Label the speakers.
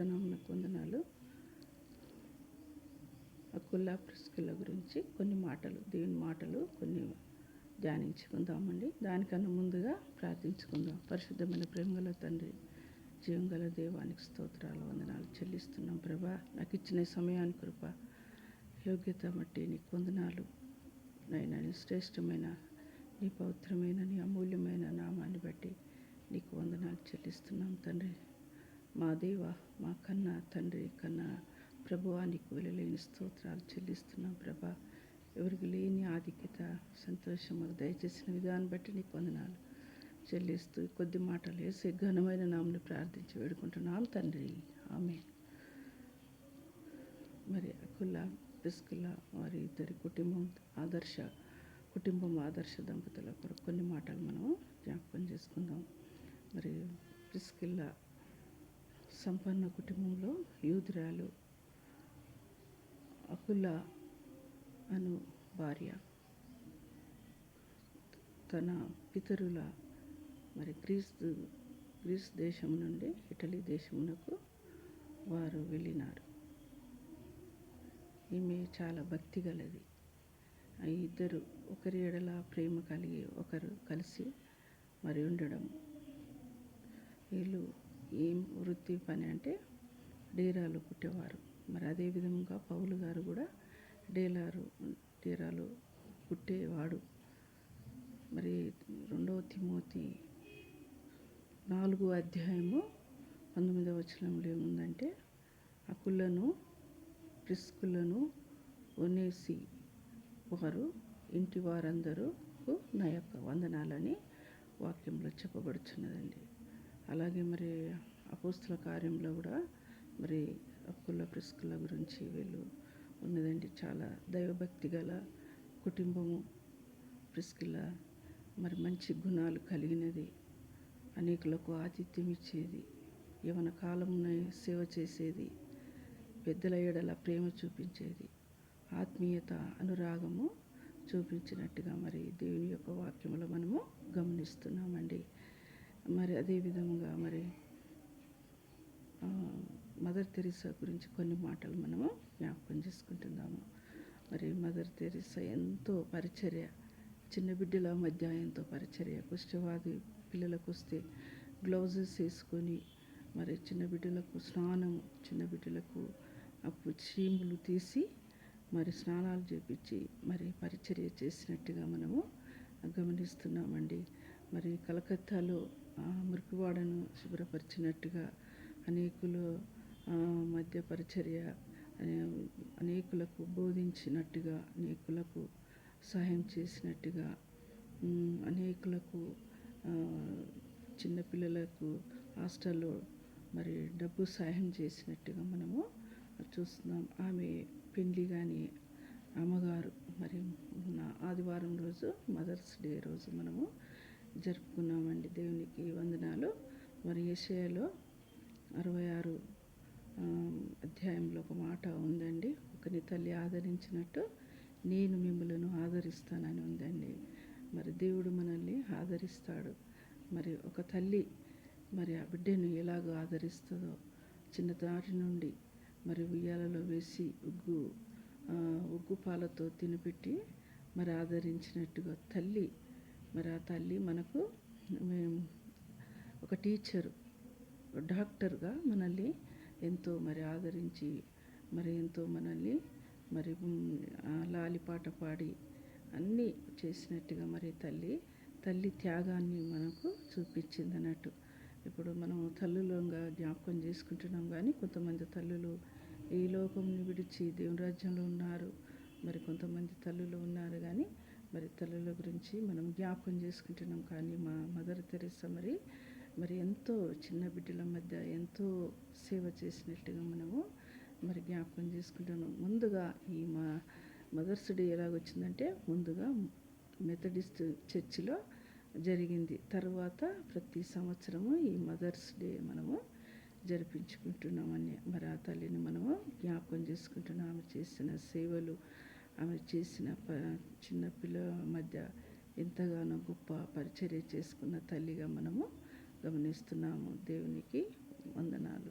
Speaker 1: పరిశుద్ధ నామమునకు వందనాలు. అకుల్లా ప్రిస్కిల్లా గురించి కొన్ని మాటలు, దేవుని మాటలు కొన్ని ధ్యానించుకుందామండి. దానికన్నా ముందుగా ప్రార్థించుకుందాం. పరిశుద్ధమైన ప్రేమగల తండ్రి, జీవంగల దేవానికి స్తోత్రాలు, వందనాలు చెల్లిస్తున్నాం. ప్రభా, నాకు ఇచ్చిన సమయాన్ని కృప యోగ్యత బట్టి నీకు వందనాలు. నైనా నీ శ్రేష్టమైన, నీ పవిత్రమైన, నీ అమూల్యమైన నామాన్ని బట్టి నీకు వందనాలు చెల్లిస్తున్నాం తండ్రి. మా దేవ, మా కన్నా తండ్రి కన్నా ప్రభువా నీకు వెలలేని స్తోత్రాలు చెల్లిస్తున్నాం. ప్రభా, ఎవరికి లేని ఆధిక్యత, సంతోషము దయచేసిన విధానం బట్టి నీకు వందనాలు చెల్లిస్తూ కొద్ది మాటలు వేసే ఘనమైన నామని ప్రార్థించి వేడుకుంటున్నాం తండ్రి. ఆమేన్. మరి అకుల్లా ప్రిస్కిల్లా వారి ఇద్దరి కుటుంబం ఆదర్శ దంపతుల కొరకు కొన్ని మాటలు మనం జ్ఞాపకం చేసుకుందాం. మరి ప్రిస్కిల్లా సంపన్న కుటుంబంలో యూదురాలు, అకుల్లా అను భార్య తన పితరుల మరి గ్రీస్ దేశం నుండి ఇటలీ దేశమునకు వారు వెళ్ళినారు. ఈమె చాలా భక్తి గలది. ఆ ఇద్దరు ఒకరి ఎడల ప్రేమ కలిగి ఒకరు కలిసి మరి ఉండడం. వీళ్ళు ఏం వృత్తి పని అంటే డేరాలు కుట్టేవారు. మరి అదేవిధంగా పౌలు గారు కూడా డేరాలు కుట్టేవాడు. మరి 2 తిమోతి 4:19 ఏముందంటే, అకుల్లను ప్రిస్కిల్లను ఒనేసి వారు ఇంటి వారందరూ నా యొక్క వందనాలని వాక్యంలో చెప్పబడుచున్నదండి. అలాగే మరి అపోస్తుల కార్యంలో కూడా మరి అకుల్లా ప్రిస్కిల్లా గురించి వీళ్ళు ఉన్నదండి. చాలా దైవభక్తి గల కుటుంబము ప్రిస్కిల్లా. మరి మంచి గుణాలు కలిగినది, అనేకులకు ఆతిథ్యం ఇచ్చేది, యవన కాలమున సేవ చేసేది, పెద్దల ఎడల ప్రేమ చూపించేది, ఆత్మీయత అనురాగము చూపించినట్టుగా మరి దేవుని యొక్క వాక్యంలో మనము గమనిస్తున్నామండి. మరి అదేవిధంగా మరి మదర్ తెరీసా గురించి కొన్ని మాటలు మనము జ్ఞాపకం చేసుకుంటున్నాము. మరి మదర్ తెరీసా ఎంతో పరిచర్య, చిన్న బిడ్డల మధ్య ఎంతో పరిచర్య. కుష్ఠవాది పిల్లలకు వస్తే గ్లౌజెస్ వేసుకొని మరి చిన్న బిడ్డలకు స్నానం, చిన్న బిడ్డలకు చీములు తీసి మరి స్నానాలు చేపించి మరి పరిచర్య చేసినట్టుగా మనము గమనిస్తున్నామండి. మరి కలకత్తాలో మురికివాడను శుభ్రపరిచినట్టుగా, అనేకులు మధ్య పరిచర్య, అనేకులకు బోధించినట్టుగా, అనేకులకు సహాయం చేసినట్టుగా, అనేకులకు చిన్నపిల్లలకు హాస్టల్లో మరి డబ్బు సహాయం చేసినట్టుగా మనము చూస్తున్నాం. ఆమె పెళ్ళి కానీ అమ్మగారు మరి ఆదివారం రోజు మదర్స్ డే రోజు మనము జరుపుకున్నామండి. దేవునికి వందనాలు. మరి యెషయాలో 66 అధ్యాయంలో ఒక మాట ఉందండి. ఒకని తల్లి ఆదరించినట్టు నేను మిమ్మలను ఆదరిస్తానని ఉందండి. మరి దేవుడు మనల్ని ఆదరిస్తాడు. మరి ఒక తల్లి మరి ఆ బిడ్డను ఎలాగో ఆదరిస్తుందో, చిన్నదాటి నుండి మరి ఉయ్యాలలో వేసి ఉగ్గు పాలతో తినిపెట్టి మరి ఆదరించినట్టుగా తల్లి, మరి ఆ తల్లి మనకు ఒక టీచరు, డాక్టర్గా మనల్ని ఎంతో మరి ఆదరించి మరి ఎంతో మనల్ని మరి లాలిపాట పాడి అన్నీ చేసినట్టుగా మరి తల్లి త్యాగాన్ని మనకు చూపించింది అన్నట్టు. ఇప్పుడు మనం తల్లులంగా జ్ఞాపకం చేసుకుంటున్నాం, కానీ కొంతమంది తల్లులు ఈ లోకంని విడిచి దేవుని రాజ్యంలో ఉన్నారు. మరి కొంతమంది తల్లులు ఉన్నారు, కానీ మరి తల్లుల గురించి మనం జ్ఞాపకం చేసుకుంటున్నాం. కానీ మా మదర్ తెరీసా మరి ఎంతో చిన్న బిడ్డల మధ్య ఎంతో సేవ చేసినట్టుగా మనము మరి జ్ఞాపకం చేసుకుంటున్నాం. ముందుగా ఈ మా మదర్స్ డే ఎలాగొచ్చిందంటే, ముందుగా మెథడిస్ట్ చర్చిలో జరిగింది. తర్వాత ప్రతి సంవత్సరము ఈ మదర్స్ డే మనము జరిపించుకుంటున్నామని మరి ఆ తల్లిని మనము జ్ఞాపకం చేసుకుంటున్నాం. ఆమె చేసిన సేవలు, ఆమె చేసిన చిన్న పిల్లల మధ్య ఎంతగానో గొప్ప పరిచర్య చేసుకున్న తల్లిగా మనము గమనిస్తున్నాము. దేవునికి వందనాలు.